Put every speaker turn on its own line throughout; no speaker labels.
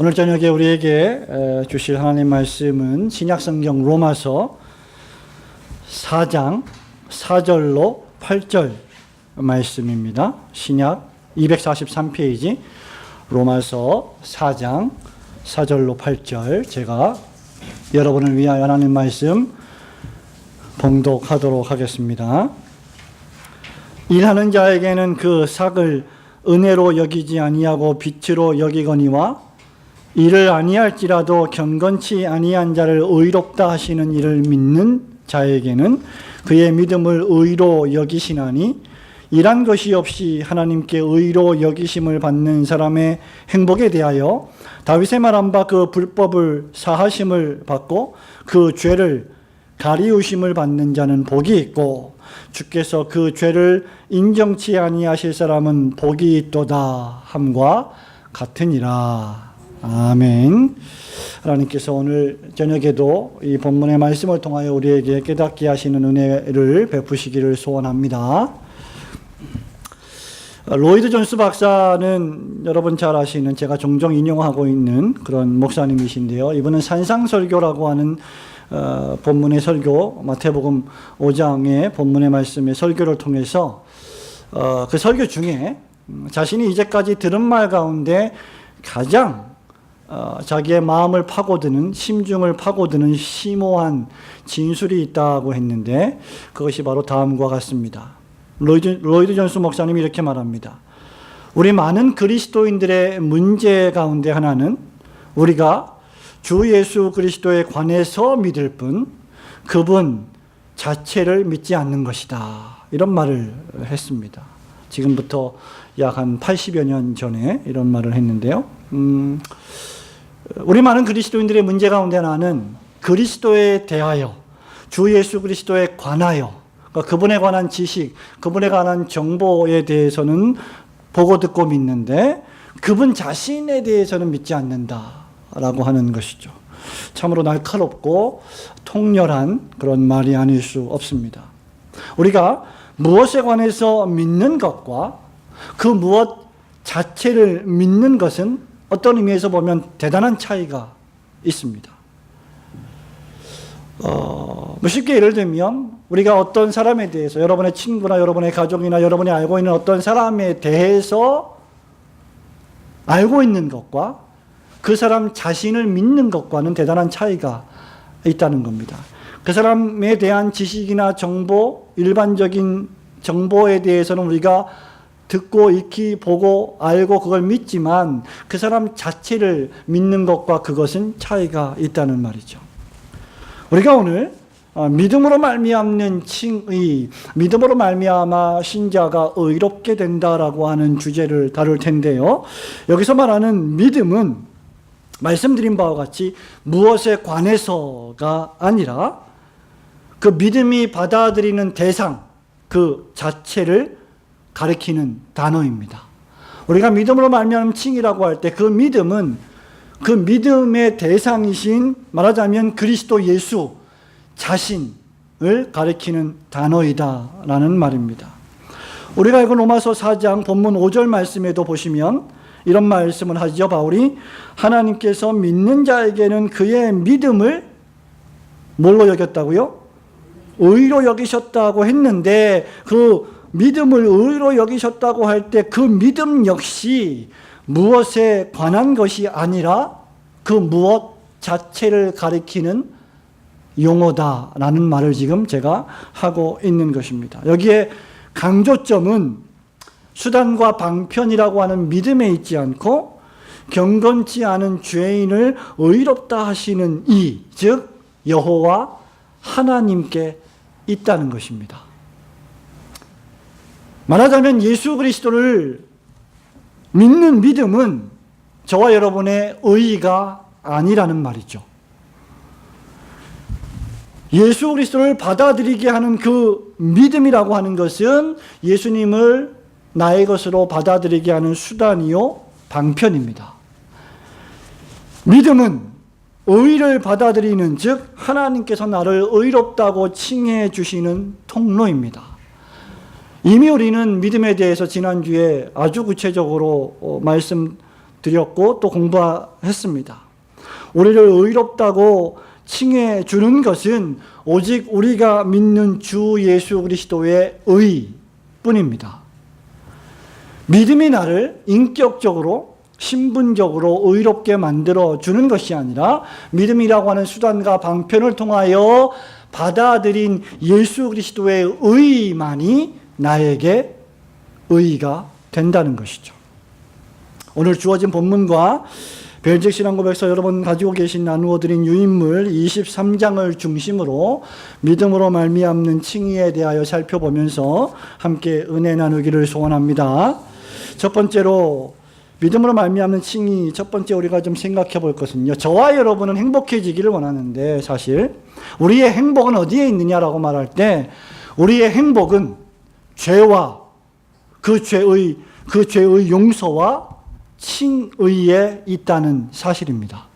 오늘 저녁에 우리에게 주실 하나님 말씀은 신약성경 로마서 4장 4절로 8절 말씀입니다. 신약 243페이지 로마서 4장 4절로 8절, 제가 여러분을 위하여 하나님 말씀 봉독하도록 하겠습니다. 일하는 자에게는 그 삭을 은혜로 여기지 아니하고 빛으로 여기거니와 일을 아니할지라도 경건치 아니한 자를 의롭다 하시는 이를 믿는 자에게는 그의 믿음을 의로 여기시나니, 일한 것이 없이 하나님께 의로 여기심을 받는 사람의 행복에 대하여 다윗의 말한 바 그 불법을 사하심을 받고 그 죄를 가리우심을 받는 자는 복이 있고, 주께서 그 죄를 인정치 아니하실 사람은 복이 있도다 함과 같으니라. 아멘. 하나님께서 오늘 저녁에도 이 본문의 말씀을 통하여 우리에게 깨닫게 하시는 은혜를 베푸시기를 소원합니다. 로이드 존스 박사는 여러분 잘 아시는, 제가 종종 인용하고 있는 그런 목사님이신데요. 이분은 산상설교라고 하는 본문의 설교, 마태복음 5장의 본문의 말씀의 설교를 통해서 그 설교 중에 자신이 이제까지 들은 말 가운데 가장 자기의 마음을 파고드는, 심중을 파고드는 심오한 진술이 있다고 했는데, 그것이 바로 다음과 같습니다. 로이드 존스 목사님이 이렇게 말합니다. 우리 많은 그리스도인들의 문제 가운데 하나는 우리가 주 예수 그리스도에 관해서 믿을 뿐 그분 자체를 믿지 않는 것이다. 이런 말을 했습니다. 지금부터 약 한 80여 년 전에 이런 말을 했는데요. 우리 많은 그리스도인들의 문제 가운데 하나는 그리스도에 대하여, 주 예수 그리스도에 관하여, 그러니까 그분에 관한 지식, 그분에 관한 정보에 대해서는 보고 듣고 믿는데 그분 자신에 대해서는 믿지 않는다라고 하는 것이죠. 참으로 날카롭고 통렬한 그런 말이 아닐 수 없습니다. 우리가 무엇에 관해서 믿는 것과 그 무엇 자체를 믿는 것은 어떤 의미에서 보면 대단한 차이가 있습니다. 쉽게 예를 들면 우리가 어떤 사람에 대해서, 여러분의 친구나 여러분의 가족이나 여러분이 알고 있는 어떤 사람에 대해서 알고 있는 것과 그 사람 자신을 믿는 것과는 대단한 차이가 있다는 겁니다. 그 사람에 대한 지식이나 정보, 일반적인 정보에 대해서는 우리가 듣고 익히 보고 알고 그걸 믿지만 그 사람 자체를 믿는 것과 그것은 차이가 있다는 말이죠. 우리가 오늘 믿음으로 말미암는 칭의, 믿음으로 말미암아 신자가 의롭게 된다라고 하는 주제를 다룰 텐데요. 여기서 말하는 믿음은 말씀드린 바와 같이 무엇에 관해서가 아니라 그 믿음이 받아들이는 대상, 그 자체를 가리키는 단어입니다. 우리가 믿음으로 말미암은 칭이라고 할 때 그 믿음은 그 믿음의 대상이신, 말하자면 그리스도 예수 자신을 가리키는 단어이다라는 말입니다. 우리가 읽은 로마서 4장 본문 5절 말씀에도 보시면 이런 말씀을 하죠. 바울이 하나님께서 믿는 자에게는 그의 믿음을 뭘로 여겼다고요? 의로 여기셨다고 했는데, 그 믿음을 의로 여기셨다고 할 때 그 믿음 역시 무엇에 관한 것이 아니라 그 무엇 자체를 가리키는 용어다라는 말을 지금 제가 하고 있는 것입니다. 여기에 강조점은 수단과 방편이라고 하는 믿음에 있지 않고 경건치 않은 죄인을 의롭다 하시는 이, 즉 여호와 하나님께 있다는 것입니다. 말하자면 예수 그리스도를 믿는 믿음은 저와 여러분의 의의가 아니라는 말이죠. 예수 그리스도를 받아들이게 하는 그 믿음이라고 하는 것은 예수님을 나의 것으로 받아들이게 하는 수단이요 방편입니다. 믿음은 의를 받아들이는, 즉 하나님께서 나를 의롭다고 칭해 주시는 통로입니다. 이미 우리는 믿음에 대해서 지난주에 아주 구체적으로 말씀 드렸고 또 공부했습니다. 우리를 의롭다고 칭해 주는 것은 오직 우리가 믿는 주 예수 그리스도의 의뿐입니다. 믿음이 나를 인격적으로 신분적으로 의롭게 만들어 주는 것이 아니라 믿음이라고 하는 수단과 방편을 통하여 받아들인 예수 그리스도의 의만이 나에게 의가 된다는 것이죠. 오늘 주어진 본문과 벨직 신앙고백서 여러분 가지고 계신 나누어드린 유인물 23장을 중심으로 믿음으로 말미암는 칭의에 대하여 살펴보면서 함께 은혜 나누기를 소원합니다. 첫 번째로 믿음으로 말미암는 칭의, 첫 번째 우리가 좀 생각해 볼 것은요, 저와 여러분은 행복해지기를 원하는데 사실 우리의 행복은 어디에 있느냐라고 말할 때 우리의 행복은 죄와 그 죄의 용서와 칭의에 있다는 사실입니다.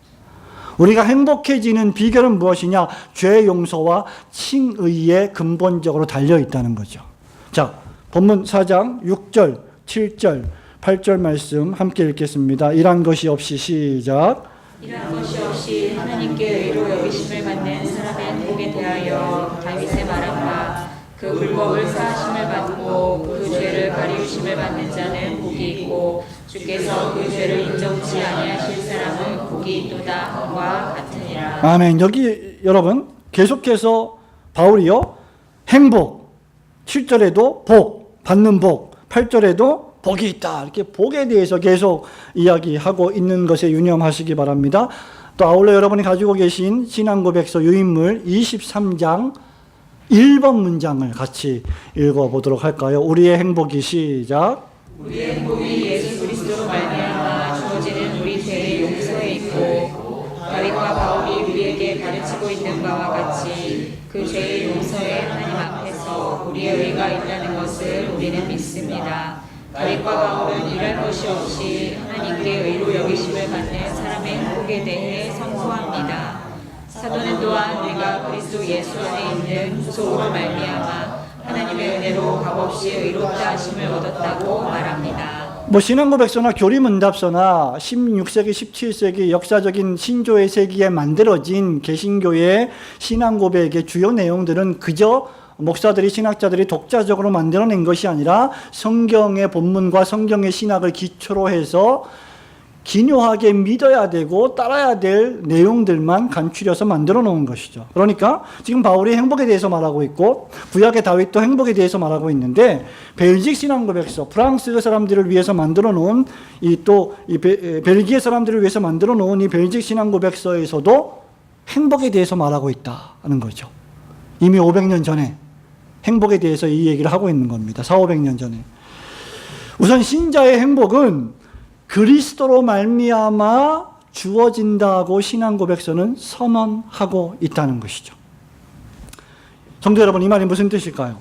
우리가 행복해지는 비결은 무엇이냐? 죄 용서와 칭의에 근본적으로 달려 있다는 거죠. 자, 본문 4장 6절, 7절, 8절 말씀 함께 읽겠습니다. 이란 것이 없이 시작.
이란 것이 없이 하나님께 의로 여기심을 받는 사람의 행복에 대하여 다윗의 말한 바 그 불법을 사하심을 받고 그 죄를 가리우심을 받는 자는 복이 있고 주께서 그 죄를 인정치 아니하실 사람은 복이 있도다 함과 같으니라.
아멘. 여기 여러분 계속해서 바울이요, 행복 7절에도 복, 받는 복, 8절에도 복이 있다, 이렇게 복에 대해서 계속 이야기하고 있는 것에 유념하시기 바랍니다. 또 아울러 여러분이 가지고 계신 신앙고백서 유인물 23장 1번 문장을 같이 읽어보도록 할까요? 우리의 행복이 시작.
우리의 행복이 예수 그리스도로 말미암아 주어지는 우리 죄의 용서에 있고 다윗과 바울이 우리에게 가르치고 있는 바와 같이 그 죄의 용서에 하나님 앞에서 우리의 의가 있다는 것을 우리는 믿습니다. 다윗과 바울은 이랄 것이 없이 하나님께 의로 여기심을 받는 사람의 행복에 대해 선포합니다. 사도는 또한 우리가 그리스도 예수 안에 있는 구속으로 말미암아 하나님의 은혜로 값없이 의롭다 하심을 얻었다고 말합니다.
신앙고백서나 교리문답서나 16세기, 17세기 역사적인 신조의 세기에 만들어진 개신교의 신앙고백의 주요 내용들은 그저 목사들이, 신학자들이 독자적으로 만들어낸 것이 아니라 성경의 본문과 성경의 신학을 기초로 해서 기묘하게 믿어야 되고 따라야 될 내용들만 간추려서 만들어 놓은 것이죠. 그러니까 지금 바울이 행복에 대해서 말하고 있고 구약의 다윗도 행복에 대해서 말하고 있는데 벨직 신앙고백서, 프랑스 사람들을 위해서 만들어 놓은 이 벨기에 사람들을 위해서 만들어 놓은 이 벨직 신앙고백서에서도 행복에 대해서 말하고 있다는 거죠. 이미 500년 전에 행복에 대해서 이 얘기를 하고 있는 겁니다. 400~500년 전에. 우선 신자의 행복은 그리스도로 말미암아 주어진다고 신앙고백서는 선언하고 있다는 것이죠. 성도 여러분, 이 말이 무슨 뜻일까요?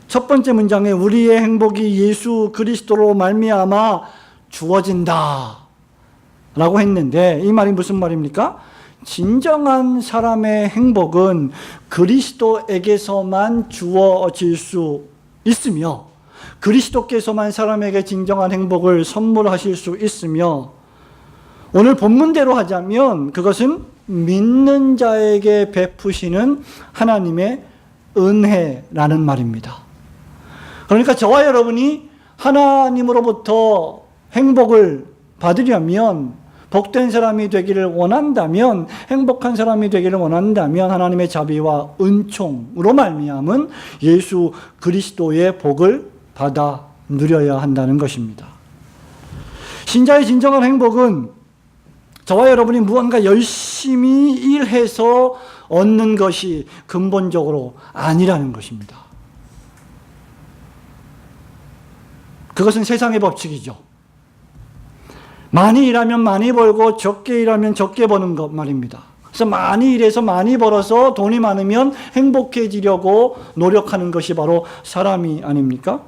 첫 번째 문장에 우리의 행복이 예수 그리스도로 말미암아 주어진다 라고 했는데 이 말이 무슨 말입니까? 진정한 사람의 행복은 그리스도에게서만 주어질 수 있으며 그리스도께서만 사람에게 진정한 행복을 선물하실 수 있으며 오늘 본문대로 하자면 그것은 믿는 자에게 베푸시는 하나님의 은혜라는 말입니다. 그러니까 저와 여러분이 하나님으로부터 행복을 받으려면, 복된 사람이 되기를 원한다면, 행복한 사람이 되기를 원한다면 하나님의 자비와 은총으로 말미암은 예수 그리스도의 복을 받아 누려야 한다는 것입니다. 신자의 진정한 행복은 저와 여러분이 무언가 열심히 일해서 얻는 것이 근본적으로 아니라는 것입니다. 그것은 세상의 법칙이죠. 많이 일하면 많이 벌고 적게 일하면 적게 버는 것 말입니다. 그래서 많이 일해서 많이 벌어서 돈이 많으면 행복해지려고 노력하는 것이 바로 사람이 아닙니까?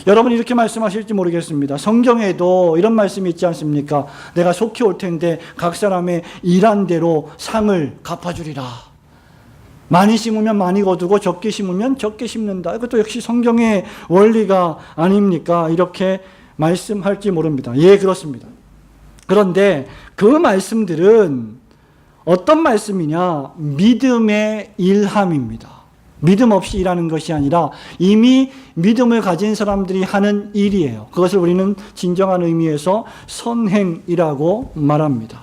여러분 이렇게 말씀하실지 모르겠습니다. 성경에도 이런 말씀이 있지 않습니까? 내가 속히 올 텐데 각 사람의 일한 대로 상을 갚아주리라. 많이 심으면 많이 거두고 적게 심으면 적게 심는다. 이것도 역시 성경의 원리가 아닙니까? 이렇게 말씀할지 모릅니다. 예, 그렇습니다. 그런데 그 말씀들은 어떤 말씀이냐? 믿음의 일함입니다. 믿음 없이 일하는 것이 아니라 이미 믿음을 가진 사람들이 하는 일이에요. 그것을 우리는 진정한 의미에서 선행이라고 말합니다.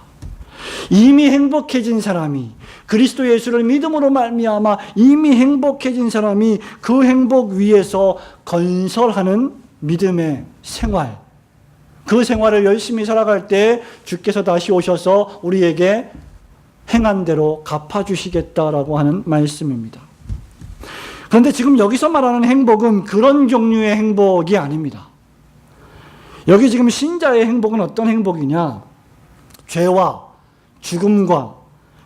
이미 행복해진 사람이, 그리스도 예수를 믿음으로 말미암아 이미 행복해진 사람이 그 행복 위에서 건설하는 믿음의 생활, 그 생활을 열심히 살아갈 때 주께서 다시 오셔서 우리에게 행한 대로 갚아주시겠다라고 하는 말씀입니다. 그런데 지금 여기서 말하는 행복은 그런 종류의 행복이 아닙니다. 여기 지금 신자의 행복은 어떤 행복이냐? 죄와 죽음과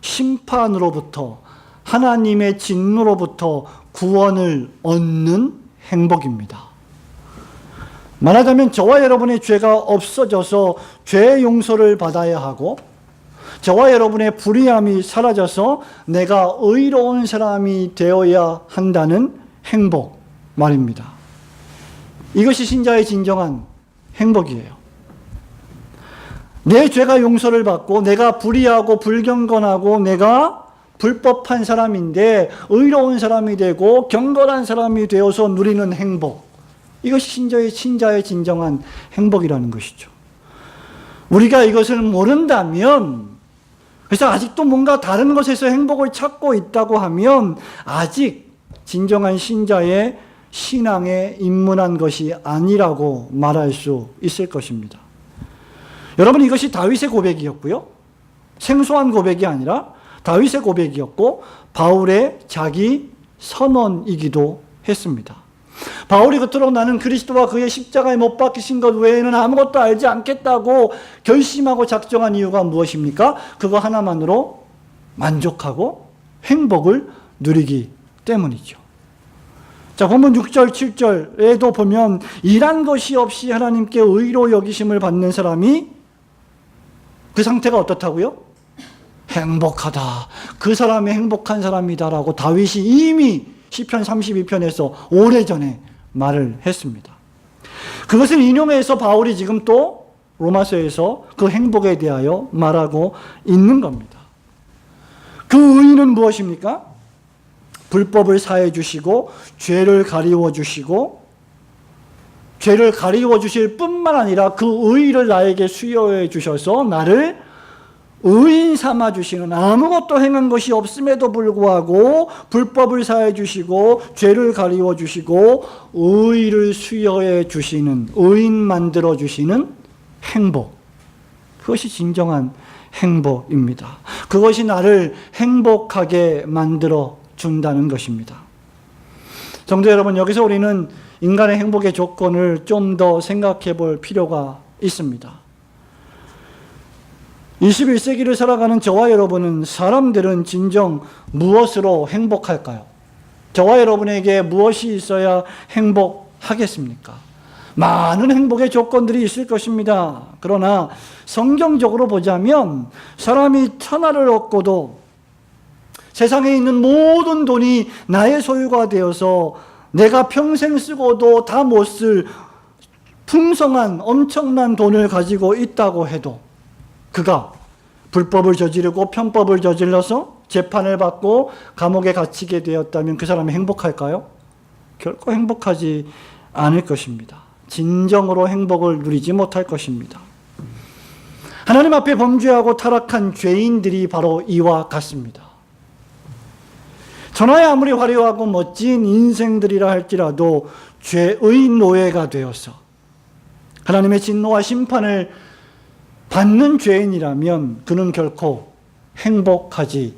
심판으로부터, 하나님의 진노로부터 구원을 얻는 행복입니다. 말하자면 저와 여러분의 죄가 없어져서 죄 용서를 받아야 하고, 저와 여러분의 불의함이 사라져서 내가 의로운 사람이 되어야 한다는 행복 말입니다. 이것이 신자의 진정한 행복이에요. 내 죄가 용서를 받고 내가 불의하고 불경건하고 내가 불법한 사람인데 의로운 사람이 되고 경건한 사람이 되어서 누리는 행복, 이것이 신자의 진정한 행복이라는 것이죠. 우리가 이것을 모른다면, 그래서 아직도 뭔가 다른 것에서 행복을 찾고 있다고 하면 아직 진정한 신자의 신앙에 입문한 것이 아니라고 말할 수 있을 것입니다. 여러분, 이것이 다윗의 고백이었고요. 생소한 고백이 아니라 다윗의 고백이었고 바울의 자기 선언이기도 했습니다. 바울이 그토록 나는 그리스도와 그의 십자가에 못 박히신 것 외에는 아무것도 알지 않겠다고 결심하고 작정한 이유가 무엇입니까? 그거 하나만으로 만족하고 행복을 누리기 때문이죠. 자, 본문 6절, 7절에도 보면 일한 것이 없이 하나님께 의로 여기심을 받는 사람이 그 상태가 어떻다고요? 행복하다. 그 사람이 행복한 사람이다라고 다윗이 이미 시편 32편에서 오래전에 말을 했습니다. 그것을 인용해서 바울이 지금 또 로마서에서 그 행복에 대하여 말하고 있는 겁니다. 그 의의는 무엇입니까? 불법을 사해 주시고 죄를 가리워 주시고, 죄를 가리워 주실 뿐만 아니라 그 의의를 나에게 수여해 주셔서 나를 의인 삼아 주시는, 아무것도 행한 것이 없음에도 불구하고 불법을 사해 주시고 죄를 가리워 주시고 의의를 수여해 주시는, 의인 만들어 주시는 행복, 그것이 진정한 행복입니다. 그것이 나를 행복하게 만들어 준다는 것입니다. 성도 여러분, 여기서 우리는 인간의 행복의 조건을 좀 더 생각해 볼 필요가 있습니다. 21세기를 살아가는 저와 여러분은, 사람들은 진정 무엇으로 행복할까요? 저와 여러분에게 무엇이 있어야 행복하겠습니까? 많은 행복의 조건들이 있을 것입니다. 그러나 성경적으로 보자면 사람이 천하를 얻고도 세상에 있는 모든 돈이 나의 소유가 되어서 내가 평생 쓰고도 다 못 쓸 풍성한 엄청난 돈을 가지고 있다고 해도 그가 불법을 저지르고 편법을 저질러서 재판을 받고 감옥에 갇히게 되었다면 그 사람이 행복할까요? 결코 행복하지 않을 것입니다. 진정으로 행복을 누리지 못할 것입니다. 하나님 앞에 범죄하고 타락한 죄인들이 바로 이와 같습니다. 천하에 아무리 화려하고 멋진 인생들이라 할지라도 죄의 노예가 되어서 하나님의 진노와 심판을 받는 죄인이라면 그는 결코 행복하지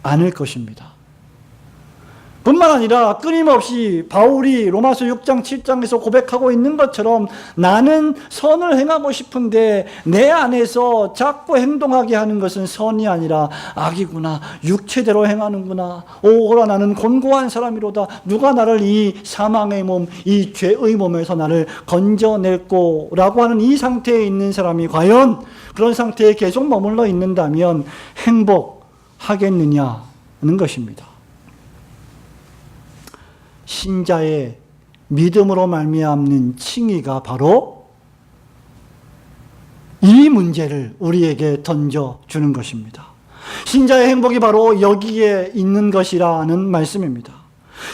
않을 것입니다. 뿐만 아니라 끊임없이 바울이 로마서 6장 7장에서 고백하고 있는 것처럼 나는 선을 행하고 싶은데 내 안에서 자꾸 행동하게 하는 것은 선이 아니라 악이구나, 육체대로 행하는구나, 오호라 나는 곤고한 사람이로다, 누가 나를 이 사망의 몸, 이 죄의 몸에서 나를 건져낼꼬 라고 하는 이 상태에 있는 사람이 과연 그런 상태에 계속 머물러 있는다면 행복하겠느냐는 것입니다. 신자의 믿음으로 말미암는 칭의가 바로 이 문제를 우리에게 던져주는 것입니다. 신자의 행복이 바로 여기에 있는 것이라는 말씀입니다.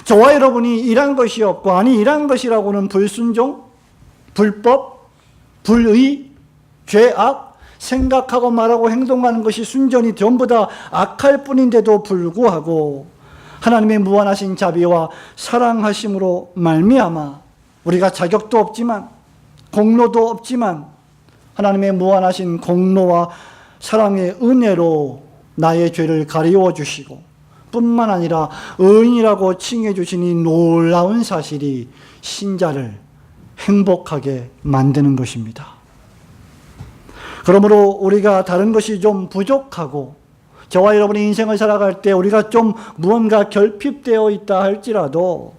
저와 여러분이 이런 것이 없고, 아니 이런 것이라고는 불순종, 불법, 불의, 죄악, 생각하고 말하고 행동하는 것이 순전히 전부 다 악할 뿐인데도 불구하고 하나님의 무한하신 자비와 사랑하심으로 말미암아 우리가 자격도 없지만, 공로도 없지만 하나님의 무한하신 공로와 사랑의 은혜로 나의 죄를 가리워 주시고 뿐만 아니라 의인이라고 칭해 주시니 놀라운 사실이 신자를 행복하게 만드는 것입니다. 그러므로 우리가 다른 것이 좀 부족하고 저와 여러분이 인생을 살아갈 때 우리가 좀 무언가 결핍되어 있다 할지라도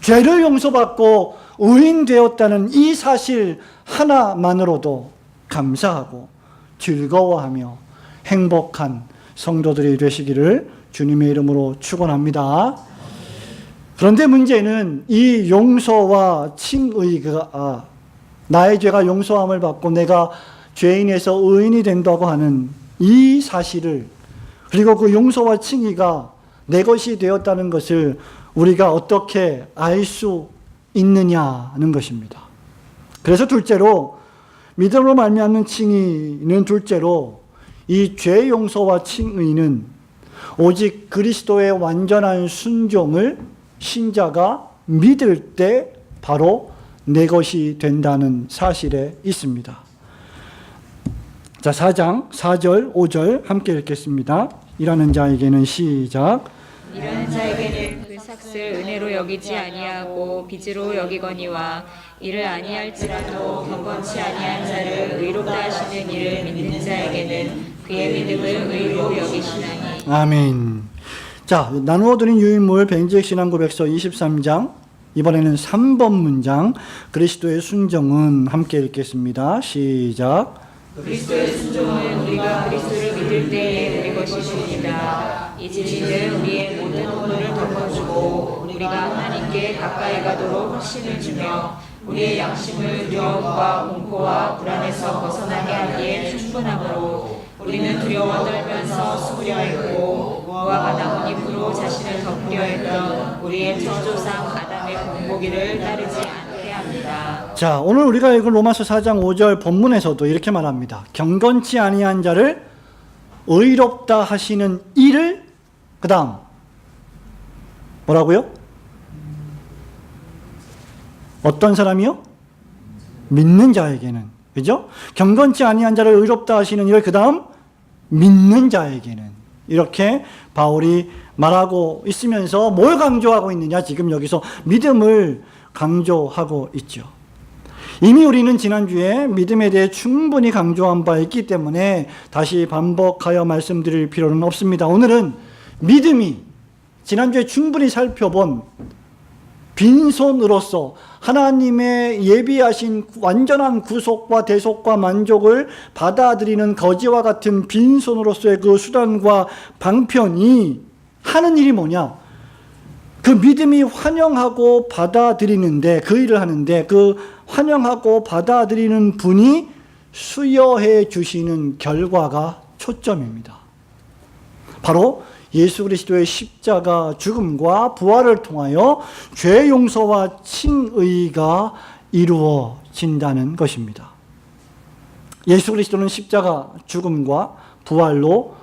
죄를 용서받고 의인되었다는 이 사실 하나만으로도 감사하고 즐거워하며 행복한 성도들이 되시기를 주님의 이름으로 축원합니다. 그런데 문제는 이 용서와 칭의가 나의 죄가 용서함을 받고 내가 죄인에서 의인이 된다고 하는 이 사실을, 그리고 그 용서와 칭의가 내 것이 되었다는 것을 우리가 어떻게 알 수 있느냐는 것입니다. 그래서 둘째로 믿음으로 말미암는 칭의는, 둘째로 이 죄 용서와 칭의는 오직 그리스도의 완전한 순종을 신자가 믿을 때 바로 내 것이 된다는 사실에 있습니다. 자, 4장 4절 5절 함께 읽겠습니다. 일하는 자에게는 시작.
일하는 자에게는 그 삭을 은혜로 여기지 아니하고 빚으로 여기거니와 이를 아니할지라도 경건치 아니한 자를 의롭다 하시는 이를 믿는 자에게는 그의 믿음을 의로 여기시나니. 아멘.
자, 나누어 드린 유인물 벤지액 신앙고백서 23장, 이번에는 3번 문장 그리스도의 순종은 함께 읽겠습니다. 시작.
그리스도의 순종은 우리가 그리스도를 믿을 때에 우리 것이 됩니다. 이 진리는 우리의 모든 혼을 덮어주고 우리가 하나님께 가까이 가도록 확신을 주며 우리의 양심을 두려움과 공포와 불안에서 벗어나게 하기에 충분하므로 우리는 두려워 떨면서 숨으려 했고 모아가 나뭇잎으로 자신을 덮으려 했던 우리의 천조상 아담의 본보기를 따르지 않게 합니다.
자, 오늘 우리가 읽은 로마서 4장 5절 본문에서도 이렇게 말합니다. 경건치 아니한 자를 의롭다 하시는 이를, 그 다음 뭐라고요? 어떤 사람이요? 믿는 자에게는. 그죠? 경건치 아니한 자를 의롭다 하시는 이를, 그 다음 믿는 자에게는. 이렇게 바울이 말하고 있으면서 뭘 강조하고 있느냐? 지금 여기서 믿음을 강조하고 있죠. 이미 우리는 지난주에 믿음에 대해 충분히 강조한 바 있기 때문에 다시 반복하여 말씀드릴 필요는 없습니다. 오늘은 믿음이 지난주에 충분히 살펴본 빈손으로서 하나님의 예비하신 완전한 구속과 대속과 만족을 받아들이는 거지와 같은 빈손으로서의 그 수단과 방편이 하는 일이 뭐냐? 그 믿음이 환영하고 받아들이는데, 그 일을 하는데 그 환영하고 받아들이는 분이 수여해 주시는 결과가 초점입니다. 바로 예수 그리스도의 십자가 죽음과 부활을 통하여 죄 용서와 칭의가 이루어진다는 것입니다. 예수 그리스도는 십자가 죽음과 부활로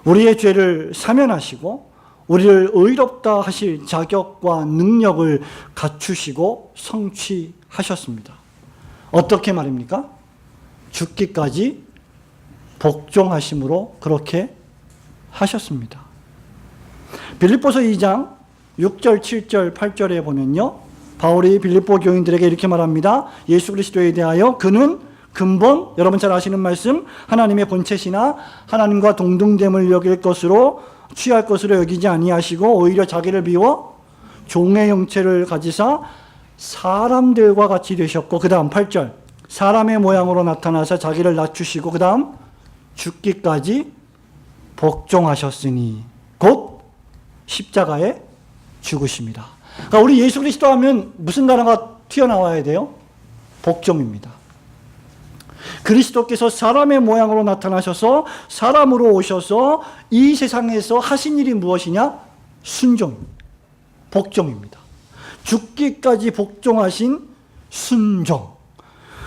우리의 죄를 사면하시고 우리를 의롭다 하실 자격과 능력을 갖추시고 성취하셨습니다. 어떻게 말입니까? 죽기까지 복종하심으로 그렇게 하셨습니다. 빌립보서 2장 6절, 7절, 8절에 보면요, 바울이 빌립보 교인들에게 이렇게 말합니다. 예수 그리스도에 대하여 그는 근본, 여러분 잘 아시는 말씀, 하나님의 본체시나 하나님과 동등됨을 여길 것으로 취할 것으로 여기지 아니하시고 오히려 자기를 비워 종의 형체를 가지사 사람들과 같이 되셨고, 그 다음 8절, 사람의 모양으로 나타나서 자기를 낮추시고, 그 다음 죽기까지 복종하셨으니 곧 십자가에 죽으십니다. 그러니까 우리 예수 그리스도 하면 무슨 단어가 튀어나와야 돼요? 복종입니다. 그리스도께서 사람의 모양으로 나타나셔서 사람으로 오셔서 이 세상에서 하신 일이 무엇이냐? 순종, 복종입니다. 죽기까지 복종하신 순종.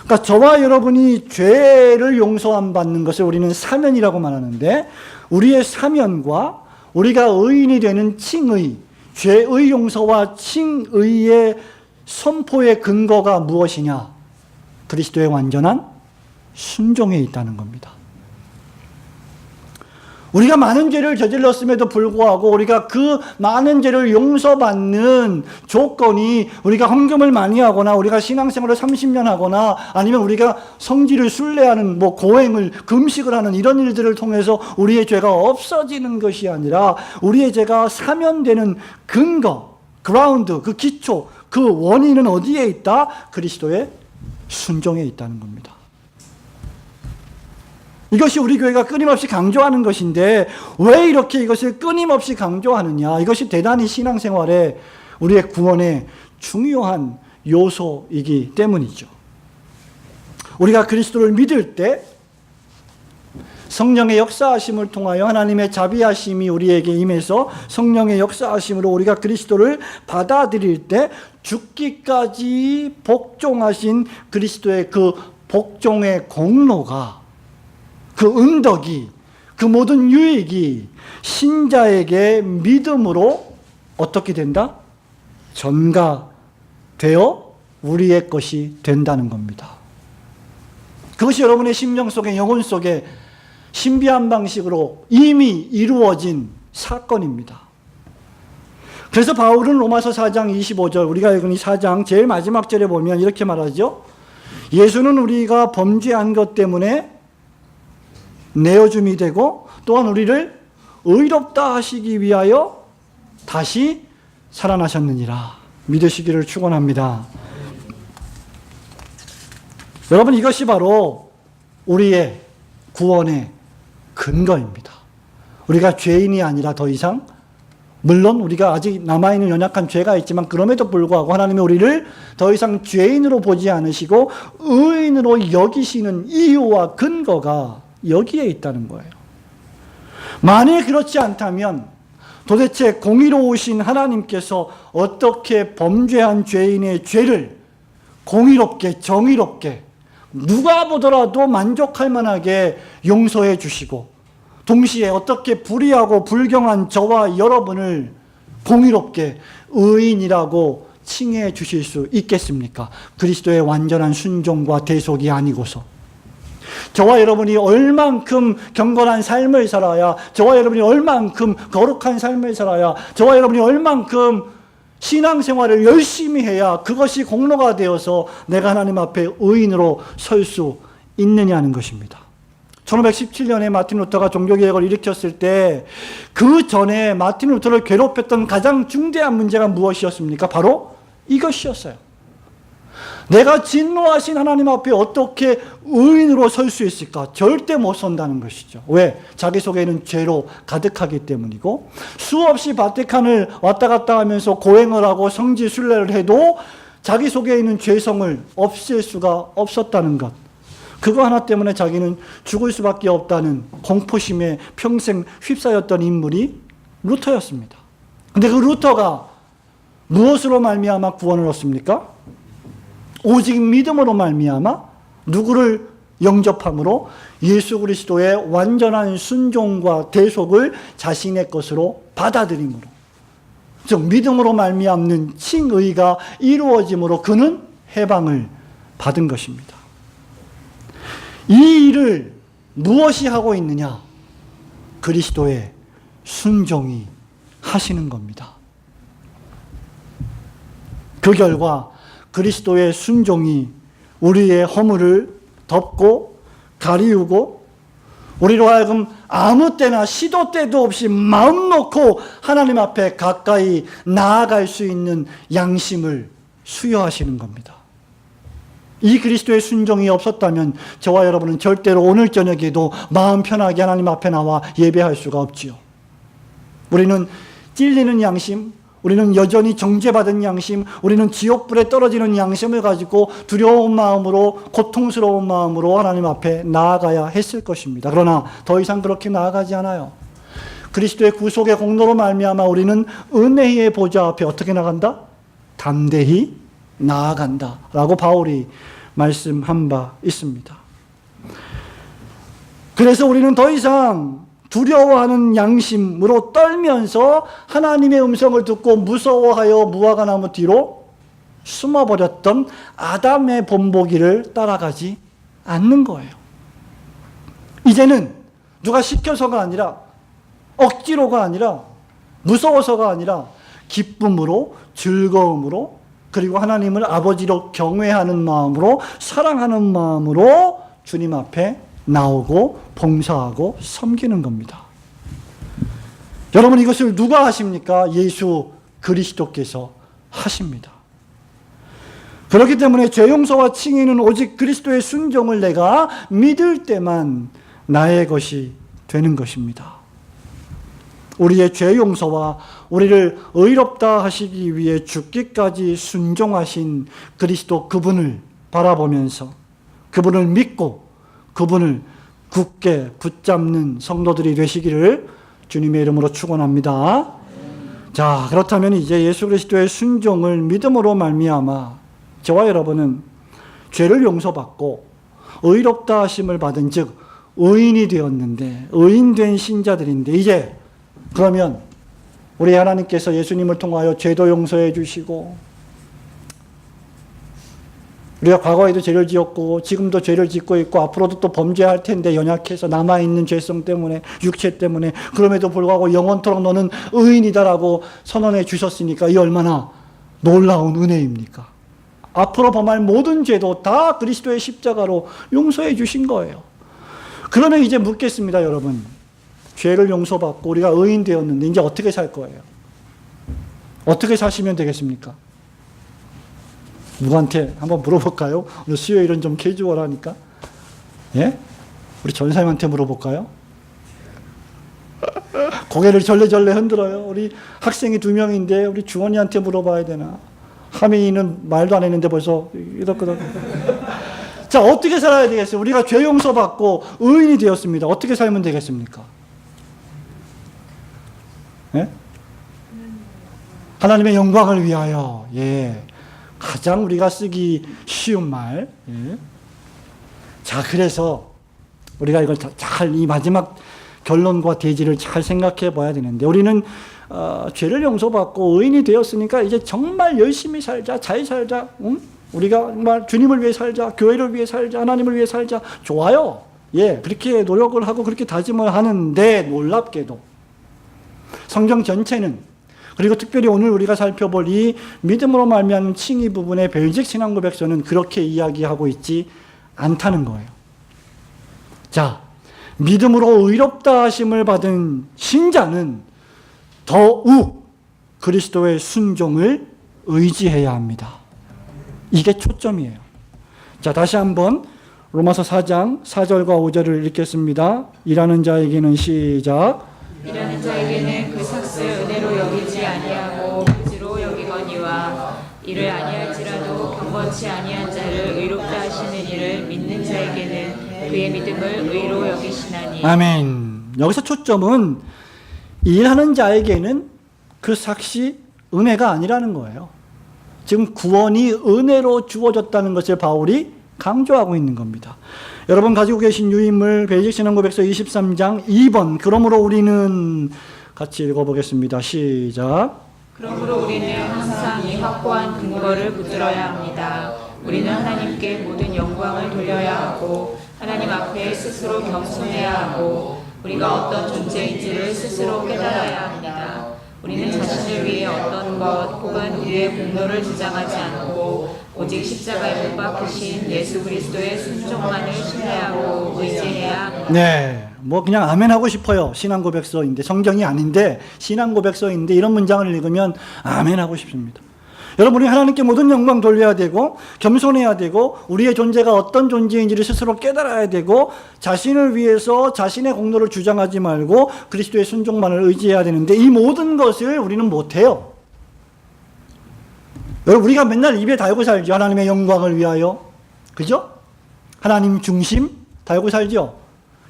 그러니까 저와 여러분이 죄를 용서 안 받는 것을 우리는 사면이라고 말하는데, 우리의 사면과 우리가 의인이 되는 칭의, 죄의 용서와 칭의의 선포의 근거가 무엇이냐? 그리스도의 완전한 순종에 있다는 겁니다. 우리가 많은 죄를 저질렀음에도 불구하고 우리가 그 많은 죄를 용서받는 조건이 우리가 헌금을 많이 하거나 우리가 신앙생활을 30년 하거나 아니면 우리가 성지를 순례하는 고행을 금식을 하는 이런 일들을 통해서 우리의 죄가 없어지는 것이 아니라 우리의 죄가 사면되는 근거, 그라운드, 그 기초, 그 원인은 어디에 있다? 그리스도의 순종에 있다는 겁니다. 이것이 우리 교회가 끊임없이 강조하는 것인데 왜 이렇게 이것을 끊임없이 강조하느냐? 이것이 대단히 신앙생활에 우리의 구원에 중요한 요소이기 때문이죠. 우리가 그리스도를 믿을 때 성령의 역사하심을 통하여 하나님의 자비하심이 우리에게 임해서 성령의 역사하심으로 우리가 그리스도를 받아들일 때 죽기까지 복종하신 그리스도의 그 복종의 공로가, 그 은덕이, 그 모든 유익이 신자에게 믿음으로 어떻게 된다? 전가되어 우리의 것이 된다는 겁니다. 그것이 여러분의 심령 속에, 영혼 속에 신비한 방식으로 이미 이루어진 사건입니다. 그래서 바울은 로마서 4장 25절, 우리가 읽은 이 4장 제일 마지막 절에 보면 이렇게 말하죠. 예수는 우리가 범죄한 것 때문에 내어줌이 되고 또한 우리를 의롭다 하시기 위하여 다시 살아나셨느니라. 믿으시기를 축원합니다. 여러분, 이것이 바로 우리의 구원의 근거입니다. 우리가 죄인이 아니라 더 이상, 물론 우리가 아직 남아있는 연약한 죄가 있지만 그럼에도 불구하고 하나님이 우리를 더 이상 죄인으로 보지 않으시고 의인으로 여기시는 이유와 근거가 여기에 있다는 거예요. 만일 그렇지 않다면 도대체 공의로우신 하나님께서 어떻게 범죄한 죄인의 죄를 공의롭게, 정의롭게 누가 보더라도 만족할 만하게 용서해 주시고 동시에 어떻게 불의하고 불경한 저와 여러분을 공의롭게 의인이라고 칭해 주실 수 있겠습니까? 그리스도의 완전한 순종과 대속이 아니고서. 저와 여러분이 얼만큼 경건한 삶을 살아야, 저와 여러분이 얼만큼 거룩한 삶을 살아야, 저와 여러분이 얼만큼 신앙생활을 열심히 해야 그것이 공로가 되어서 내가 하나님 앞에 의인으로 설 수 있느냐는 것입니다. 1517년에 마틴 루터가 종교개혁을 일으켰을 때 그 전에 마틴 루터를 괴롭혔던 가장 중대한 문제가 무엇이었습니까? 바로 이것이었어요. 내가 진노하신 하나님 앞에 어떻게 의인으로 설 수 있을까? 절대 못 선다는 것이죠. 왜? 자기 속에는 죄로 가득하기 때문이고, 수없이 바티칸을 왔다 갔다 하면서 고행을 하고 성지 순례를 해도 자기 속에 있는 죄성을 없앨 수가 없었다는 것. 그거 하나 때문에 자기는 죽을 수밖에 없다는 공포심에 평생 휩싸였던 인물이 루터였습니다. 근데 그 루터가 무엇으로 말미암아 구원을 얻습니까? 오직 믿음으로 말미암아 누구를 영접함으로 예수 그리스도의 완전한 순종과 대속을 자신의 것으로 받아들임으로, 즉 믿음으로 말미암는 칭의가 이루어짐으로 그는 해방을 받은 것입니다. 이 일을 무엇이 하고 있느냐? 그리스도의 순종이 하시는 겁니다. 그 결과 그리스도의 순종이 우리의 허물을 덮고 가리우고 우리로 하여금 아무 때나 시도 때도 없이 마음 놓고 하나님 앞에 가까이 나아갈 수 있는 양심을 수여하시는 겁니다. 이 그리스도의 순종이 없었다면 저와 여러분은 절대로 오늘 저녁에도 마음 편하게 하나님 앞에 나와 예배할 수가 없지요. 우리는 찔리는 양심, 우리는 여전히 정죄받은 양심, 우리는 지옥불에 떨어지는 양심을 가지고 두려운 마음으로, 고통스러운 마음으로 하나님 앞에 나아가야 했을 것입니다. 그러나 더 이상 그렇게 나아가지 않아요. 그리스도의 구속의 공로로 말미암아 우리는 은혜의 보좌 앞에 어떻게 나간다? 담대히 나아간다 라고 바울이 말씀한 바 있습니다. 그래서 우리는 더 이상 두려워하는 양심으로 떨면서 하나님의 음성을 듣고 무서워하여 무화과 나무 뒤로 숨어버렸던 아담의 본보기를 따라가지 않는 거예요. 이제는 누가 시켜서가 아니라, 억지로가 아니라, 무서워서가 아니라 기쁨으로, 즐거움으로, 그리고 하나님을 아버지로 경외하는 마음으로, 사랑하는 마음으로 주님 앞에 나오고 봉사하고 섬기는 겁니다. 여러분, 이것을 누가 하십니까? 예수 그리스도께서 하십니다. 그렇기 때문에 죄 용서와 칭의는 오직 그리스도의 순종을 내가 믿을 때만 나의 것이 되는 것입니다. 우리의 죄 용서와 우리를 의롭다 하시기 위해 죽기까지 순종하신 그리스도 그분을 바라보면서 그분을 믿고 그분을 굳게 붙잡는 성도들이 되시기를 주님의 이름으로 축원합니다. 자, 그렇다면 이제 예수 그리스도의 순종을 믿음으로 말미암아 저와 여러분은 죄를 용서받고 의롭다 하심을 받은 즉 의인이 되었는데, 의인된 신자들인데, 이제 그러면 우리 하나님께서 예수님을 통하여 죄도 용서해 주시고, 우리가 과거에도 죄를 지었고 지금도 죄를 짓고 있고 앞으로도 또 범죄할 텐데 연약해서 남아있는 죄성 때문에, 육체 때문에, 그럼에도 불구하고 영원토록 너는 의인이다라고 선언해 주셨으니까 이 얼마나 놀라운 은혜입니까? 앞으로 범할 모든 죄도 다 그리스도의 십자가로 용서해 주신 거예요. 그러면 이제 묻겠습니다, 여러분. 죄를 용서받고 우리가 의인 되었는데 이제 어떻게 살 거예요? 어떻게 사시면 되겠습니까? 누구한테 한번 물어볼까요? 오늘 수요일은 좀 캐주얼하니까. 예? 우리 전사님한테 물어볼까요? 고개를 절레절레 흔들어요. 우리 학생이 2명인데 우리 주원이한테 물어봐야 되나? 하민이는 말도 안 했는데 벌써 이덕그덕. 자, 어떻게 살아야 되겠어요? 우리가 죄 용서받고 의인이 되었습니다. 어떻게 살면 되겠습니까? 예? 하나님의 영광을 위하여. 예. 가장 우리가 쓰기 쉬운 말. 예. 자, 그래서 우리가 이걸 잘, 이 마지막 결론과 대지를 잘 생각해 봐야 되는데, 우리는 죄를 용서받고 의인이 되었으니까 이제 정말 열심히 살자, 잘 살자, 우리가 정말 주님을 위해 살자, 교회를 위해 살자, 하나님을 위해 살자. 좋아요. 예, 그렇게 노력을 하고 그렇게 다짐을 하는데, 놀랍게도 성경 전체는, 그리고 특별히 오늘 우리가 살펴볼 이 믿음으로 말미암은 칭의 부분의 벨직 신앙고백서는 그렇게 이야기하고 있지 않다는 거예요. 자, 믿음으로 의롭다 하심을 받은 신자는 더욱 그리스도의 순종을 의지해야 합니다. 이게 초점이에요. 자, 다시 한번 로마서 4장 4절과 5절을 읽겠습니다. 일하는 자에게는 시작.
일하는 자에게는 그 삭을 은혜로 여기지 아니하고 그지로 여기거니와, 이를 아니할지라도 경건치 아니한 자를 의롭다 하시는 이를 믿는 자에게는 그의 믿음을 의로 여기시나니. 아멘.
여기서 초점은 일하는 자에게는 그 삭이 은혜가 아니라는 거예요. 지금 구원이 은혜로 주어졌다는 것을 바울이 강조하고 있는 겁니다. 여러분 가지고 계신 유인물 벨직 신앙고백서 23장 2번. 그러므로 우리는 같이 읽어보겠습니다. 시작.
그러므로 우리는 항상 이 확고한 근거를 붙들어야 합니다. 우리는 하나님께 모든 영광을 돌려야 하고 하나님 앞에 스스로 겸손해야 하고 우리가 어떤 존재인지를 스스로 깨달아야 합니다. 우리는 자신을 위해 어떤 것 혹은 우리의 공로를 주장하지 않고 오직 십자가에 못 박히신 예수 그리스도의 순종만을 신뢰하고 의지해야 합니다.
네, 뭐 그냥 아멘 하고 싶어요. 신앙고백서인데, 성경이 아닌데 신앙고백서인데 이런 문장을 읽으면 아멘 하고 싶습니다. 여러분, 우리 하나님께 모든 영광 돌려야 되고 겸손해야 되고 우리의 존재가 어떤 존재인지를 스스로 깨달아야 되고 자신을 위해서 자신의 공로를 주장하지 말고 그리스도의 순종만을 의지해야 되는데, 이 모든 것을 우리는 못해요. 여러분, 우리가 맨날 입에 달고 살죠. 하나님의 영광을 위하여. 그죠? 하나님 중심 달고 살죠.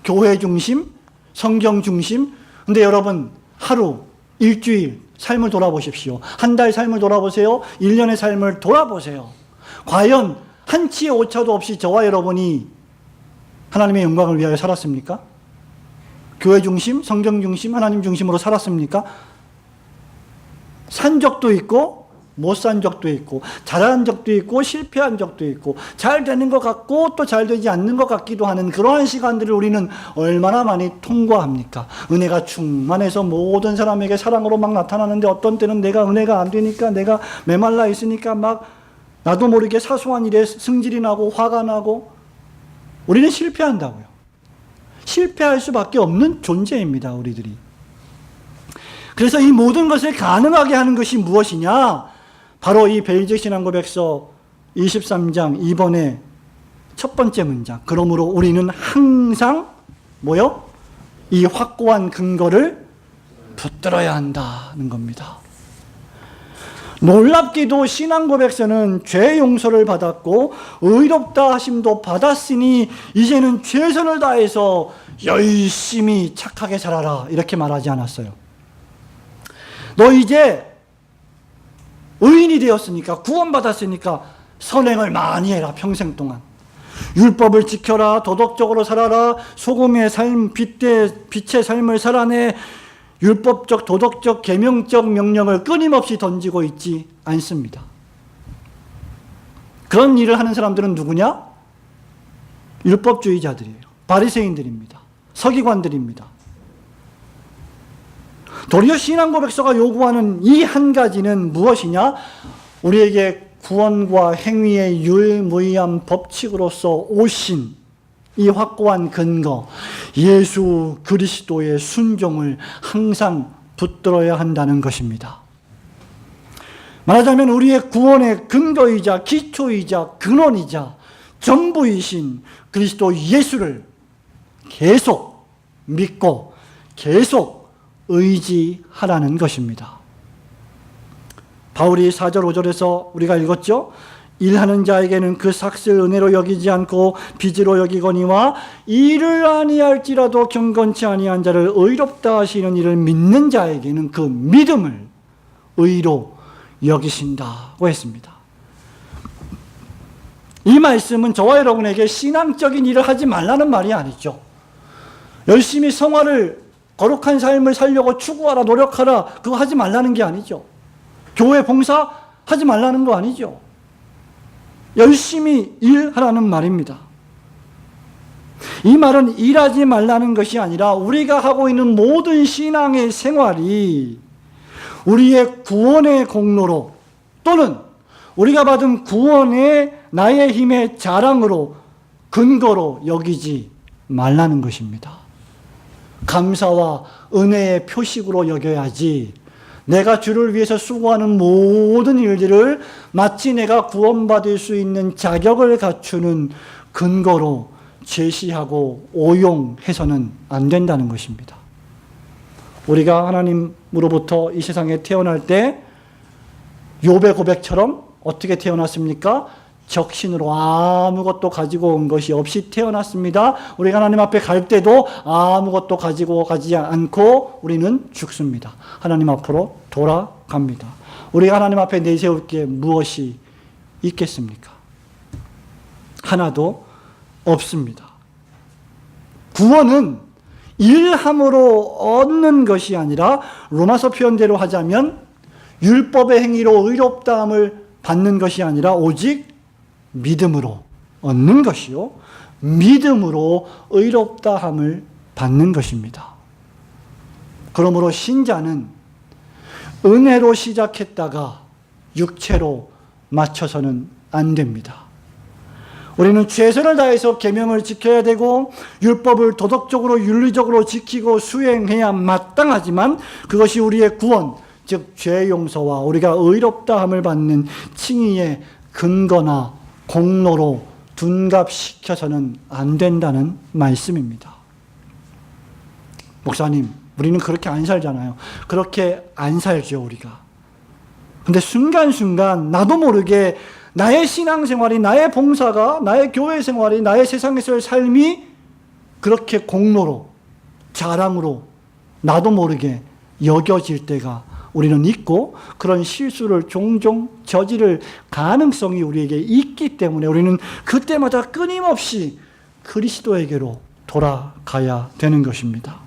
교회 중심, 성경 중심. 근데 여러분, 하루, 일주일 삶을 돌아보십시오. 한 달 삶을 돌아보세요. 1년의 삶을 돌아보세요. 과연 한 치의 오차도 없이 저와 여러분이 하나님의 영광을 위하여 살았습니까? 교회 중심, 성경 중심, 하나님 중심으로 살았습니까? 산 적도 있고 못 산 적도 있고, 잘한 적도 있고 실패한 적도 있고, 잘 되는 것 같고 또 잘 되지 않는 것 같기도 하는 그러한 시간들을 우리는 얼마나 많이 통과합니까? 은혜가 충만해서 모든 사람에게 사랑으로 막 나타나는데, 어떤 때는 내가 은혜가 안 되니까, 내가 메말라 있으니까 막 나도 모르게 사소한 일에 승질이 나고 화가 나고, 우리는 실패한다고요. 실패할 수밖에 없는 존재입니다, 우리들이. 그래서 이 모든 것을 가능하게 하는 것이 무엇이냐? 바로 이 벨제 신앙고백서 23장 2번의 첫 번째 문장. 그러므로 우리는 항상 뭐요? 이 확고한 근거를 붙들어야 한다는 겁니다. 놀랍게도 신앙고백서는 죄 용서를 받았고 의롭다 하심도 받았으니 이제는 최선을 다해서 열심히 착하게 살아라, 이렇게 말하지 않았어요. 너 이제 의인이 되었으니까, 구원받았으니까 선행을 많이 해라, 평생 동안. 율법을 지켜라, 도덕적으로 살아라, 소금의 삶, 빛의 삶을 살아내. 율법적, 도덕적, 계명적 명령을 끊임없이 던지고 있지 않습니다. 그런 일을 하는 사람들은 누구냐? 율법주의자들이에요. 바리새인들입니다. 서기관들입니다. 도리어 신앙고백서가 요구하는 이 한 가지는 무엇이냐? 우리에게 구원과 행위의 유일무이한 법칙으로서 오신 이 확고한 근거, 예수 그리스도의 순종을 항상 붙들어야 한다는 것입니다. 말하자면 우리의 구원의 근거이자 기초이자 근원이자 전부이신 그리스도 예수를 계속 믿고 계속 의지하라는 것입니다. 바울이 4절 5절에서 우리가 읽었죠? 일하는 자에게는 그 삭슬 은혜로 여기지 않고 빚으로 여기거니와 일을 아니할지라도 경건치 아니한 자를 의롭다 하시는 이를 믿는 자에게는 그 믿음을 의로 여기신다고 했습니다. 이 말씀은 저와 여러분에게 신앙적인 일을 하지 말라는 말이 아니죠. 열심히 성화를, 거룩한 삶을 살려고 추구하라, 노력하라, 그거 하지 말라는 게 아니죠. 교회 봉사 하지 말라는 거 아니죠. 열심히 일하라는 말입니다. 이 말은 일하지 말라는 것이 아니라 우리가 하고 있는 모든 신앙의 생활이 우리의 구원의 공로로, 또는 우리가 받은 구원의 나의 힘의 자랑으로, 근거로 여기지 말라는 것입니다. 감사와 은혜의 표식으로 여겨야지, 내가 주를 위해서 수고하는 모든 일들을 마치 내가 구원받을 수 있는 자격을 갖추는 근거로 제시하고 오용해서는 안 된다는 것입니다. 우리가 하나님으로부터 이 세상에 태어날 때 욥의 고백처럼 어떻게 태어났습니까? 적신으로 아무것도 가지고 온 것이 없이 태어났습니다. 우리가 하나님 앞에 갈 때도 아무것도 가지고 가지 않고 우리는 죽습니다. 하나님 앞으로 돌아갑니다. 우리가 하나님 앞에 내세울 게 무엇이 있겠습니까? 하나도 없습니다. 구원은 일함으로 얻는 것이 아니라, 로마서 표현대로 하자면 율법의 행위로 의롭다함을 받는 것이 아니라 오직 믿음으로 얻는 것이요, 믿음으로 의롭다함을 받는 것입니다. 그러므로 신자는 은혜로 시작했다가 육체로 맞춰서는 안 됩니다. 우리는 최선을 다해서 계명을 지켜야 되고 율법을 도덕적으로 윤리적으로 지키고 수행해야 마땅하지만, 그것이 우리의 구원, 즉 죄 용서와 우리가 의롭다함을 받는 칭의의 근거나 공로로 둔갑시켜서는 안 된다는 말씀입니다. 목사님, 우리는 그렇게 안 살잖아요. 그렇게 안 살죠, 우리가. 근데 순간순간 나도 모르게 나의 신앙생활이, 나의 봉사가, 나의 교회 생활이, 나의 세상에서의 삶이 그렇게 공로로, 자랑으로 나도 모르게 여겨질 때가 우리는 있고, 그런 실수를 종종 저지를 가능성이 우리에게 있기 때문에 우리는 그때마다 끊임없이 그리스도에게로 돌아가야 되는 것입니다.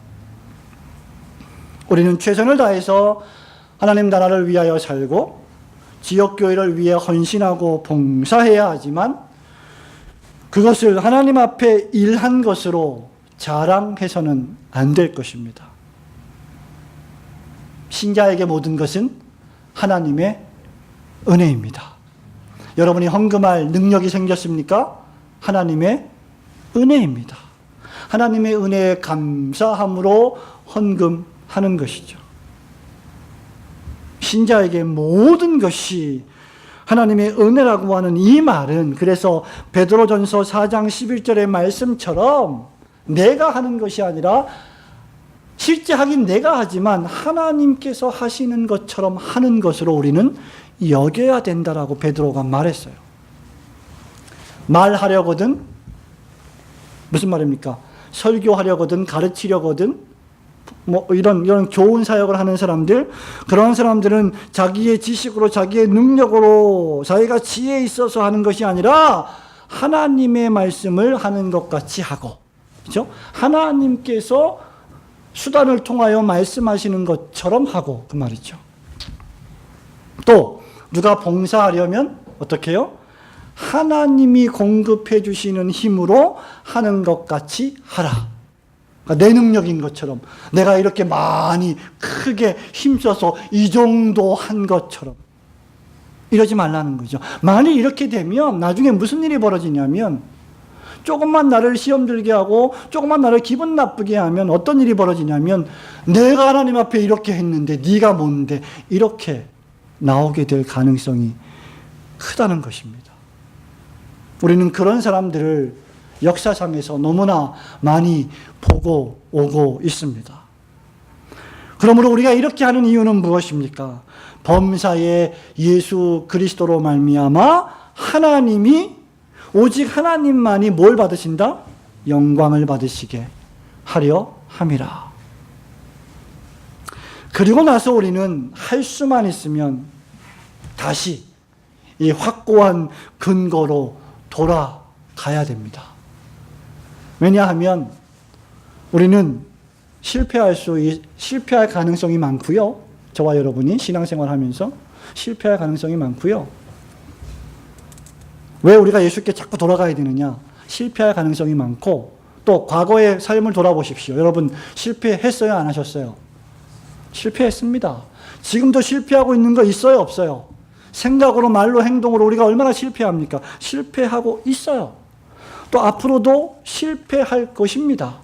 우리는 최선을 다해서 하나님 나라를 위하여 살고 지역교회를 위해 헌신하고 봉사해야 하지만 그것을 하나님 앞에 일한 것으로 자랑해서는 안 될 것입니다. 신자에게 모든 것은 하나님의 은혜입니다. 여러분이 헌금할 능력이 생겼습니까? 하나님의 은혜입니다. 하나님의 은혜에 감사함으로 헌금하는 것이죠. 신자에게 모든 것이 하나님의 은혜라고 하는 이 말은, 그래서 베드로전서 4장 11절의 말씀처럼 내가 하는 것이 아니라, 실제 하긴 내가 하지만 하나님께서 하시는 것처럼 하는 것으로 우리는 여겨야 된다라고 베드로가 말했어요. 말하려거든, 무슨 말입니까? 설교하려거든, 가르치려거든, 이런 좋은 사역을 하는 사람들, 그런 사람들은 자기의 지식으로, 자기의 능력으로, 자기가 지혜에 있어서 하는 것이 아니라 하나님의 말씀을 하는 것 같이 하고, 그렇죠? 하나님께서 수단을 통하여 말씀하시는 것처럼 하고, 그 말이죠. 또 누가 봉사하려면 어떻게 해요? 하나님이 공급해 주시는 힘으로 하는 것 같이 하라. 그러니까 내 능력인 것처럼, 내가 이렇게 많이 크게 힘써서 이 정도 한 것처럼 이러지 말라는 거죠. 만일 이렇게 되면 나중에 무슨 일이 벌어지냐면, 조금만 나를 시험 들게 하고 조금만 나를 기분 나쁘게 하면 어떤 일이 벌어지냐면, 내가 하나님 앞에 이렇게 했는데 네가 뭔데, 이렇게 나오게 될 가능성이 크다는 것입니다. 우리는 그런 사람들을 역사상에서 너무나 많이 보고 오고 있습니다. 그러므로 우리가 이렇게 하는 이유는 무엇입니까? 범사에 예수 그리스도로 말미암아 하나님이, 오직 하나님만이 뭘 받으신다? 영광을 받으시게 하려 함이라. 그리고 나서 우리는 할 수만 있으면 다시 이 확고한 근거로 돌아가야 됩니다. 왜냐하면 우리는 실패할 가능성이 많고요. 저와 여러분이 신앙생활 하면서 실패할 가능성이 많고요. 왜 우리가 예수께 자꾸 돌아가야 되느냐? 실패할 가능성이 많고, 또 과거의 삶을 돌아보십시오. 여러분 실패했어요, 안 하셨어요? 실패했습니다. 지금도 실패하고 있는 거 있어요, 없어요? 생각으로, 말로, 행동으로 우리가 얼마나 실패합니까? 실패하고 있어요. 또 앞으로도 실패할 것입니다.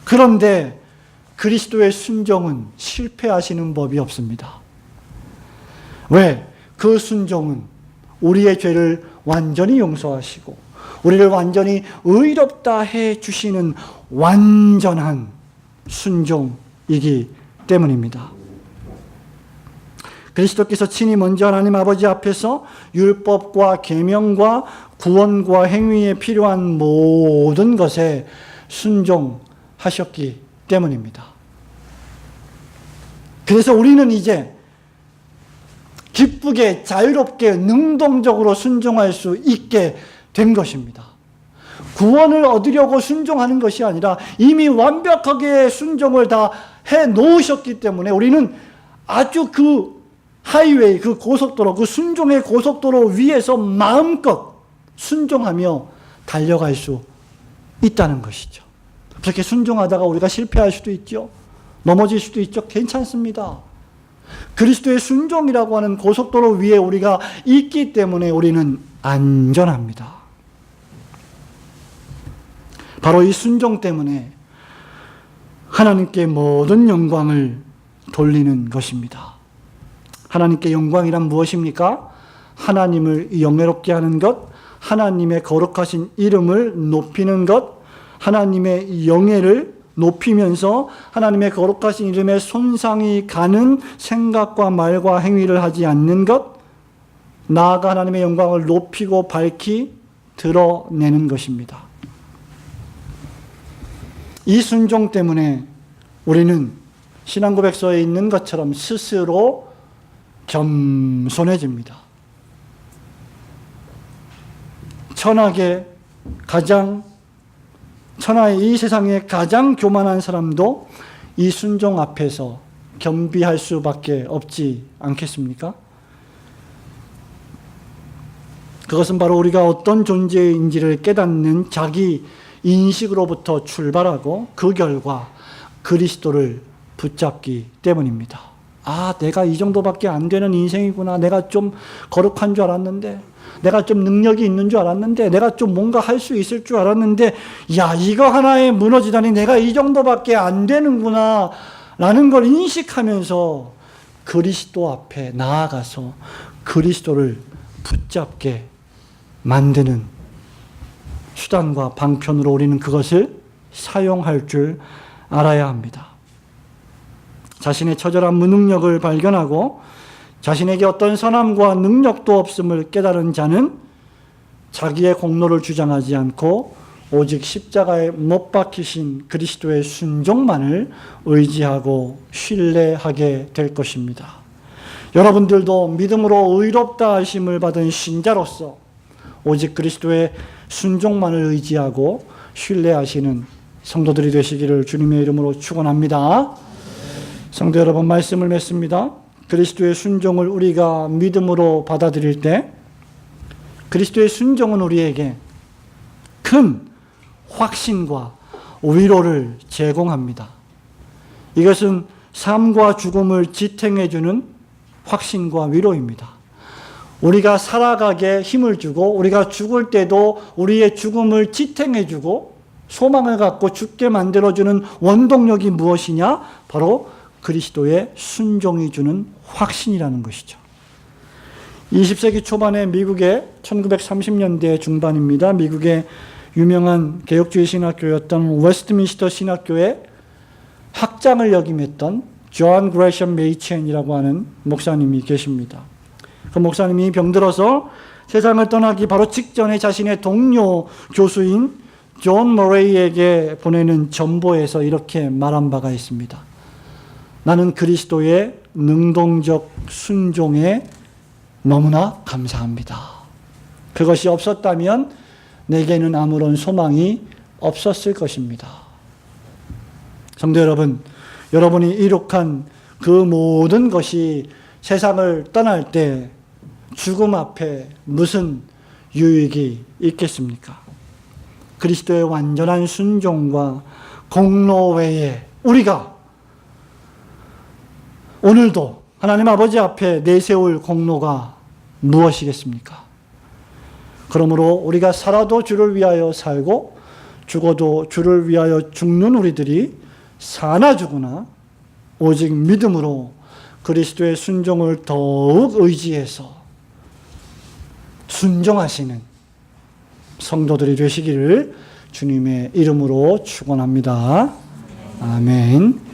그런데 그리스도의 순종은 실패하시는 법이 없습니다. 왜? 그 순종은 우리의 죄를 완전히 용서하시고 우리를 완전히 의롭다 해 주시는 완전한 순종이기 때문입니다. 그리스도께서 친히 먼저 하나님 아버지 앞에서 율법과 계명과 구원과 행위에 필요한 모든 것에 순종하셨기 때문입니다. 그래서 우리는 이제 기쁘게, 자유롭게, 능동적으로 순종할 수 있게 된 것입니다. 구원을 얻으려고 순종하는 것이 아니라 이미 완벽하게 순종을 다 해 놓으셨기 때문에 우리는 아주 그 하이웨이, 그 고속도로, 그 순종의 고속도로 위에서 마음껏 순종하며 달려갈 수 있다는 것이죠. 그렇게 순종하다가 우리가 실패할 수도 있죠. 넘어질 수도 있죠. 괜찮습니다. 그리스도의 순종이라고 하는 고속도로 위에 우리가 있기 때문에 우리는 안전합니다. 바로 이 순종 때문에 하나님께 모든 영광을 돌리는 것입니다. 하나님께 영광이란 무엇입니까? 하나님을 영예롭게 하는 것, 하나님의 거룩하신 이름을 높이는 것, 하나님의 영예를 높이면서 하나님의 거룩하신 이름에 손상이 가는 생각과 말과 행위를 하지 않는 것, 나아가 하나님의 영광을 높이고 밝히 드러내는 것입니다. 이 순종 때문에 우리는 신앙고백서에 있는 것처럼 스스로 겸손해집니다. 천하의 이 세상에 가장 교만한 사람도 이 순종 앞에서 겸비할 수밖에 없지 않겠습니까? 그것은 바로 우리가 어떤 존재인지를 깨닫는 자기 인식으로부터 출발하고 그 결과 그리스도를 붙잡기 때문입니다. 아, 내가 이 정도밖에 안 되는 인생이구나. 내가 좀 거룩한 줄 알았는데, 내가 좀 능력이 있는 줄 알았는데, 내가 좀 뭔가 할 수 있을 줄 알았는데, 야, 이거 하나에 무너지다니 내가 이 정도밖에 안 되는구나 라는 걸 인식하면서 그리스도 앞에 나아가서 그리스도를 붙잡게 만드는 수단과 방편으로 우리는 그것을 사용할 줄 알아야 합니다. 자신의 처절한 무능력을 발견하고 자신에게 어떤 선함과 능력도 없음을 깨달은 자는 자기의 공로를 주장하지 않고 오직 십자가에 못 박히신 그리스도의 순종만을 의지하고 신뢰하게 될 것입니다. 여러분들도 믿음으로 의롭다 하심을 받은 신자로서 오직 그리스도의 순종만을 의지하고 신뢰하시는 성도들이 되시기를 주님의 이름으로 축원합니다. 성도 여러분, 말씀을 맺습니다. 그리스도의 순종을 우리가 믿음으로 받아들일 때 그리스도의 순종은 우리에게 큰 확신과 위로를 제공합니다. 이것은 삶과 죽음을 지탱해주는 확신과 위로입니다. 우리가 살아가게 힘을 주고 우리가 죽을 때도 우리의 죽음을 지탱해주고 소망을 갖고 죽게 만들어주는 원동력이 무엇이냐? 바로 그리스도의 순종이 주는 확신이라는 것이죠. 20세기 초반에 미국의 1930년대 중반입니다. 미국의 유명한 개혁주의 신학교였던 웨스트민스터 신학교의 학장을 역임했던 존 그레이엄 메이첸이라고 하는 목사님이 계십니다. 그 목사님이 병들어서 세상을 떠나기 바로 직전에 자신의 동료 교수인 존 머레이에게 보내는 전보에서 이렇게 말한 바가 있습니다. 나는 그리스도의 능동적 순종에 너무나 감사합니다. 그것이 없었다면 내게는 아무런 소망이 없었을 것입니다. 성도 여러분, 여러분이 이룩한 그 모든 것이 세상을 떠날 때 죽음 앞에 무슨 유익이 있겠습니까? 그리스도의 완전한 순종과 공로 외에 우리가 오늘도 하나님 아버지 앞에 내세울 공로가 무엇이겠습니까? 그러므로 우리가 살아도 주를 위하여 살고 죽어도 주를 위하여 죽는 우리들이 사나 죽으나 오직 믿음으로 그리스도의 순종을 더욱 의지해서 순종하시는 성도들이 되시기를 주님의 이름으로 축원합니다. 아멘.